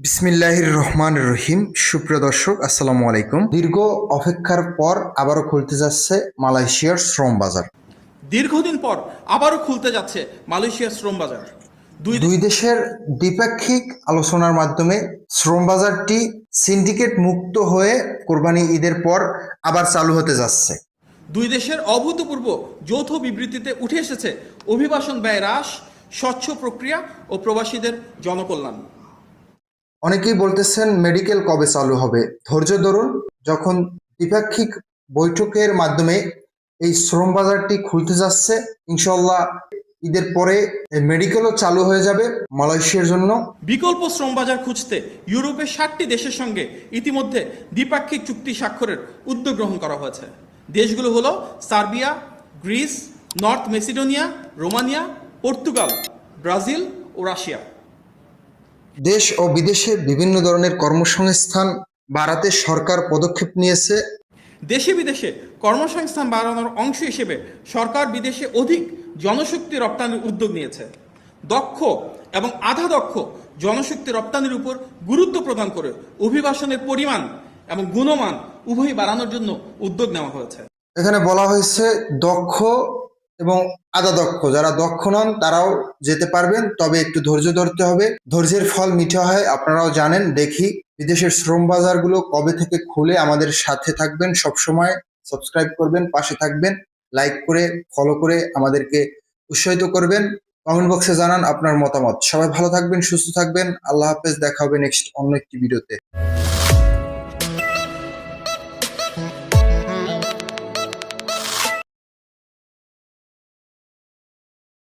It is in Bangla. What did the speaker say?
বিসমিল্লাহির রহমানির রহিম। সুপ্রিয় দর্শক, আসসালামু আলাইকুম। দীর্ঘ অপেক্ষার পর আবারও খুলতে যাচ্ছে মালয়েশিয়ার শ্রম বাজার। দীর্ঘদিন পর আবারও খুলতে যাচ্ছে মালয়েশিয়ার শ্রম বাজার। দুই দেশের দ্বিপাক্ষিক আলোচনার মাধ্যমে শ্রম বাজারটি সিন্ডিকেট মুক্ত হয়ে কোরবানি ঈদের পর আবার চালু হতে যাচ্ছে। দুই দেশের অভূতপূর্ব যৌথ বিবৃতিতে উঠে এসেছে অভিবাসন ব্যয় হ্রাস, স্বচ্ছ প্রক্রিয়া ও প্রবাসীদের জনকল্যাণ। অনেকেই বলতেছেন মেডিকেল কবে চালু হবে। ধৈর্য ধরুন, যখন দ্বিপাক্ষিক বৈঠকের মাধ্যমে এই শ্রম বাজারটি খুলতে যাচ্ছে, ইনশাল্লাহ ঈদের পরে মেডিকেলও চালু হয়ে যাবে মালয়েশিয়ার জন্য। বিকল্প শ্রম বাজার খুঁজতে ইউরোপের 60টি দেশের সঙ্গে ইতিমধ্যে দ্বিপাক্ষিক চুক্তি স্বাক্ষরের উদ্যোগ গ্রহণ করা হয়েছে। দেশগুলো হলো Serbia, Greece, north Macedonia, Romania, Portugal, Brazil ও রাশিয়া। দেশ ও বিদেশে বিভিন্ন ধরনের কর্মসংস্থান বাড়াতে সরকার পদক্ষেপ নিয়েছে। দেশে বিদেশে কর্মসংস্থান বাড়ানোর অংশ হিসেবে সরকার বিদেশে অধিক জনশক্তি রপ্তানির উদ্যোগ নিয়েছে। দক্ষ এবং আধা দক্ষ জনশক্তি রপ্তানির উপর গুরুত্ব প্রদান করে অভিবাসনের পরিমাণ এবং গুণমান উভয়ই বাড়ানোর জন্য উদ্যোগ নেওয়া হয়েছে। এখানে বলা হয়েছে দক্ষ এবং আধা দক্ষ, যারা দক্ষ নন তারাও যেতে পারবেন, তবে একটু ধৈর্য ধরতে হবে। ধৈর্যের ফল মিঠা হয়, আপনারাও জানেন। দেখি বিদেশের শ্রম বাজারগুলো কবে থেকে খুলে। আমাদের সাথে থাকবেন, সবসময় সাবস্ক্রাইব করবেন, পাশে থাকবেন, লাইক করে ফলো করে আমাদেরকে উৎসাহিত করবেন। কমেন্ট বক্সে জানান আপনার মতামত। সবাই ভালো থাকবেন, সুস্থ থাকবেন। আল্লাহ হাফেজ, দেখা হবে নেক্সট অন্য একটি ভিডিওতে।